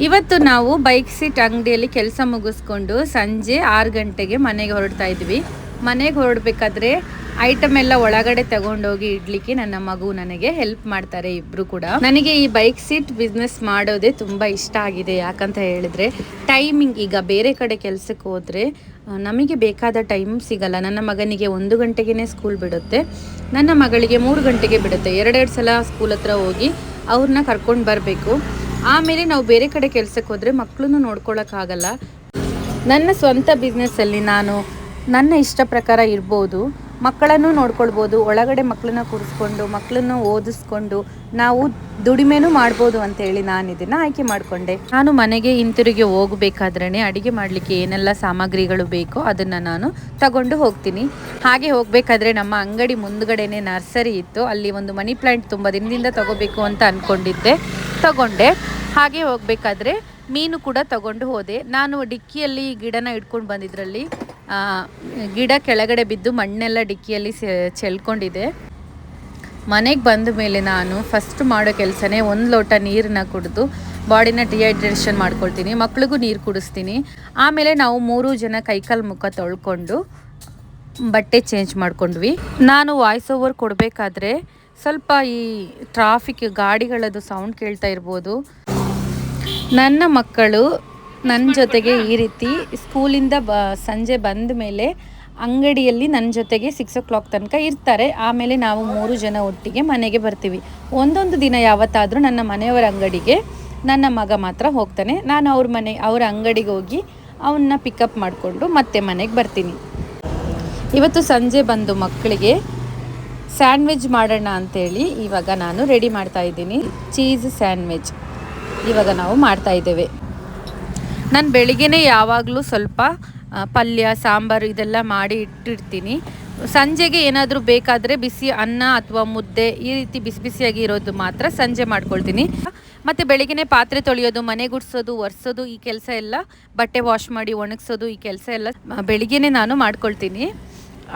ಇವತ್ತು ನಾವು bike seat ಅಂಗಡಿಯಲ್ಲಿ ಕೆಲಸ ಮುಗಿಸ್ಕೊಂಡು ಸಂಜೆ 6 ಗಂಟೆಗೆ ಮನೆಗೆ ಹೊರಡ್ತಾ ಇದ್ವಿ. ಮನೆಗೆ ಹೊರಡಬೇಕಾದ್ರೆ ಐಟಮ್ ಎಲ್ಲ ಒಳಗಡೆ ತಗೊಂಡೋಗಿ ಇಡ್ಲಿಕ್ಕೆ ನನ್ನ ಮಗು ನನಗೆ ಹೆಲ್ಪ್ ಮಾಡ್ತಾರೆ. ಇಬ್ರು ಕೂಡ. ನನಗೆ ಈ ಬೈಕ್ ಸೀಟ್ ಬಿಸ್ನೆಸ್ ಮಾಡೋದೇ ತುಂಬ ಇಷ್ಟ ಆಗಿದೆ. ಯಾಕಂತ ಹೇಳಿದ್ರೆ ಟೈಮಿಂಗ್, ಈಗ ಬೇರೆ ಕಡೆ ಕೆಲಸಕ್ಕೆ ಹೋದರೆ ನಮಗೆ ಬೇಕಾದ ಟೈಮ್ ಸಿಗಲ್ಲ. ನನ್ನ ಮಗನಿಗೆ 1 ಗಂಟೆಗೆ ಸ್ಕೂಲ್ ಬಿಡುತ್ತೆ, ನನ್ನ ಮಗಳಿಗೆ 3 ಗಂಟೆಗೆ ಬಿಡುತ್ತೆ. ಎರಡೆರಡು ಸಲ ಸ್ಕೂಲ್ ಹತ್ರ ಹೋಗಿ ಅವ್ರನ್ನ ಕರ್ಕೊಂಡು ಬರಬೇಕು. ಆಮೇಲೆ ನಾವು ಬೇರೆ ಕಡೆ ಕೆಲಸಕ್ಕೆ ಹೋದರೆ ಮಕ್ಕಳನ್ನು ನೋಡ್ಕೊಳ್ಳೋಕ್ಕಾಗಲ್ಲ. ನನ್ನ ಸ್ವಂತ ಬಿಸ್ನೆಸ್ಸಲ್ಲಿ ನಾನು ನನ್ನ ಇಷ್ಟ ಪ್ರಕಾರ ಇರ್ಬೋದು, ಮಕ್ಕಳನ್ನು ನೋಡ್ಕೊಳ್ಬೋದು, ಒಳಗಡೆ ಮಕ್ಕಳನ್ನ ಕೂರಿಸ್ಕೊಂಡು ಮಕ್ಕಳನ್ನು ಓದಿಸ್ಕೊಂಡು ನಾವು ದುಡಿಮೆನೂ ಮಾಡ್ಬೋದು ಅಂತೇಳಿ ನಾನು ಇದನ್ನು ಆಯ್ಕೆ ಮಾಡಿಕೊಂಡೆ. ನಾನು ಮನೆಗೆ ಹಿಂತಿರುಗಿ ಹೋಗಬೇಕಾದ್ರೇ ಅಡುಗೆ ಮಾಡಲಿಕ್ಕೆ ಏನೆಲ್ಲ ಸಾಮಗ್ರಿಗಳು ಬೇಕೋ ಅದನ್ನು ನಾನು ತಗೊಂಡು ಹೋಗ್ತೀನಿ. ಹಾಗೆ ಹೋಗಬೇಕಾದ್ರೆ ನಮ್ಮ ಅಂಗಡಿ ಮುಂದುಗಡೆನೇ ನರ್ಸರಿ ಇತ್ತು, ಅಲ್ಲಿ ಒಂದು ಮನಿ ಪ್ಲ್ಯಾಂಟ್ ತುಂಬ ದಿನದಿಂದ ತಗೋಬೇಕು ಅಂತ ಅಂದ್ಕೊಂಡಿದ್ದೆ, ತಗೊಂಡೆ. ಹಾಗೆ ಹೋಗಬೇಕಾದ್ರೆ ಮೀನು ಕೂಡ ತಗೊಂಡು ಹೋದೆ. ನಾನು ಡಿಕ್ಕಿಯಲ್ಲಿ ಗಿಡನ ಇಟ್ಕೊಂಡು ಬಂದಿದ್ರಲ್ಲಿ ಗಿಡ ಕೆಳಗಡೆ ಬಿದ್ದು ಮಣ್ಣೆಲ್ಲ ಡಿಕ್ಕಿಯಲ್ಲಿ ಚೆಲ್ಕೊಂಡಿದೆ. ಮನೆಗೆ ಬಂದ ಮೇಲೆ ನಾನು ಫಸ್ಟ್ ಮಾಡೋ ಕೆಲಸನೇ 1 ಲೋಟ ನೀರನ್ನ ಕುಡಿದು ಬಾಡಿನ ಡಿಹೈಡ್ರೇಷನ್ ಮಾಡ್ಕೊಳ್ತೀನಿ, ಮಕ್ಳಿಗೂ ನೀರು ಕುಡಿಸ್ತೀನಿ. ಆಮೇಲೆ ನಾವು 3 ಜನ ಕೈಕಾಲು ಮುಖ ತೊಳ್ಕೊಂಡು ಬಟ್ಟೆ ಚೇಂಜ್ ಮಾಡ್ಕೊಂಡ್ವಿ. ನಾನು ವಾಯ್ಸ್ ಓವರ್ ಕೊಡಬೇಕಾದ್ರೆ ಸ್ವಲ್ಪ ಈ ಟ್ರಾಫಿಕ್ ಗಾಡಿಗಳದ್ದು ಸೌಂಡ್ ಕೇಳ್ತಾ ಇರ್ಬೋದು. ನನ್ನ ಮಕ್ಕಳು ನನ್ನ ಜೊತೆಗೆ ಈ ರೀತಿ ಸ್ಕೂಲಿಂದ ಸಂಜೆ ಬಂದ ಮೇಲೆ ಅಂಗಡಿಯಲ್ಲಿ ನನ್ನ ಜೊತೆಗೆ 6 o'clock ತನಕ ಇರ್ತಾರೆ. ಆಮೇಲೆ ನಾವು 3 ಜನ ಒಟ್ಟಿಗೆ ಮನೆಗೆ ಬರ್ತೀವಿ. ಒಂದೊಂದು ದಿನ ಯಾವತ್ತಾದರೂ ನನ್ನ ಮನೆಯವರ ಅಂಗಡಿಗೆ ನನ್ನ ಮಗ ಮಾತ್ರ ಹೋಗ್ತಾನೆ. ನಾನು ಅವ್ರ ಅಂಗಡಿಗೆ ಹೋಗಿ ಅವನ್ನ ಪಿಕಪ್ ಮಾಡಿಕೊಂಡು ಮತ್ತೆ ಮನೆಗೆ ಬರ್ತೀನಿ. ಇವತ್ತು ಸಂಜೆ ಬಂದು ಮಕ್ಕಳಿಗೆ ಸ್ಯಾಂಡ್ವಿಚ್ ಮಾಡೋಣ ಅಂಥೇಳಿ ಇವಾಗ ನಾನು ರೆಡಿ ಮಾಡ್ತಾ ಇದ್ದೀನಿ. ಚೀಸ್ ಸ್ಯಾಂಡ್ವಿಚ್ ಇವಾಗ ನಾವು ಮಾಡ್ತಾ ಇದ್ದೇವೆ. ನಾನು ಬೆಳಿಗ್ಗೆನೇ ಯಾವಾಗಲೂ ಸ್ವಲ್ಪ ಪಲ್ಯ ಸಾಂಬಾರು ಇದೆಲ್ಲ ಮಾಡಿ ಇಟ್ಟಿರ್ತೀನಿ. ಸಂಜೆಗೆ ಏನಾದರೂ ಬೇಕಾದರೆ ಬಿಸಿ ಅನ್ನ ಅಥವಾ ಮುದ್ದೆ ಈ ರೀತಿ ಬಿಸಿ ಬಿಸಿಯಾಗಿ ಇರೋದು ಮಾತ್ರ ಸಂಜೆ ಮಾಡ್ಕೊಳ್ತೀನಿ. ಮತ್ತು ಬೆಳಿಗ್ಗೆನೇ ಪಾತ್ರೆ ತೊಳೆಯೋದು, ಮನೆ ಗುಡಿಸೋದು, ಒರೆಸೋದು ಈ ಕೆಲಸ ಎಲ್ಲ, ಬಟ್ಟೆ ವಾಶ್ ಮಾಡಿ ಒಣಗಿಸೋದು ಈ ಕೆಲಸ ಎಲ್ಲ ಬೆಳಿಗ್ಗೆನೇ ನಾನು ಮಾಡ್ಕೊಳ್ತೀನಿ.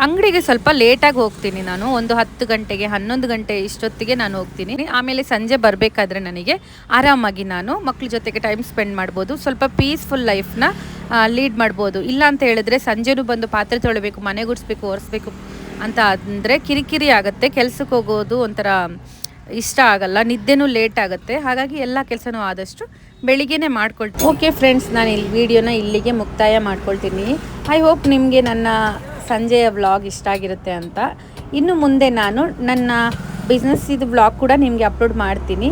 ಅಂಗಡಿಗೆ ಸ್ವಲ್ಪ ಲೇಟಾಗಿ ಹೋಗ್ತೀನಿ ನಾನು, ಒಂದು 10 ಗಂಟೆಗೆ 11 ಗಂಟೆ ಇಷ್ಟೊತ್ತಿಗೆ ನಾನು ಹೋಗ್ತೀನಿ. ಆಮೇಲೆ ಸಂಜೆ ಬರಬೇಕಾದ್ರೆ ನನಗೆ ಆರಾಮಾಗಿ ನಾನು ಮಕ್ಕಳ ಜೊತೆಗೆ ಟೈಮ್ ಸ್ಪೆಂಡ್ ಮಾಡ್ಬೋದು, ಸ್ವಲ್ಪ ಪೀಸ್ಫುಲ್ ಲೈಫ್ನ ಲೀಡ್ ಮಾಡ್ಬೋದು. ಇಲ್ಲ ಅಂತ ಹೇಳಿದ್ರೆ ಸಂಜೆನೂ ಬಂದು ಪಾತ್ರೆ ತೊಳಿಬೇಕು, ಮನೆ ಗುಡಿಸ್ಬೇಕು, ಒರೆಸ್ಬೇಕು ಅಂತ ಅಂದರೆ ಕಿರಿಕಿರಿ ಆಗುತ್ತೆ. ಕೆಲ್ಸಕ್ಕೆ ಹೋಗೋದು ಒಂಥರ ಇಷ್ಟ ಆಗಲ್ಲ, ನಿದ್ದೆನೂ ಲೇಟ್ ಆಗುತ್ತೆ. ಹಾಗಾಗಿ ಎಲ್ಲ ಕೆಲಸನೂ ಆದಷ್ಟು ಬೆಳಿಗ್ಗೆನೇ ಮಾಡ್ಕೊಳ್ತೀನಿ. ಓಕೆ ಫ್ರೆಂಡ್ಸ್, ನಾನು ಈ ವಿಡಿಯೋನ ಇಲ್ಲಿಗೆ ಮುಕ್ತಾಯ ಮಾಡ್ಕೊಳ್ತೀನಿ. ಐ ಹೋಪ್ ನಿಮಗೆ ನನ್ನ ಸಂಜೆಯ ವ್ಲಾಗ್ ಇಷ್ಟ ಆಗಿರುತ್ತೆ ಅಂತ. ಇನ್ನು ಮುಂದೆ ನಾನು ನನ್ನ ಬಿಸ್ನೆಸ್ ಇದು ವ್ಲಾಗ್ ಕೂಡ ನಿಮಗೆ ಅಪ್ಲೋಡ್ ಮಾಡ್ತೀನಿ.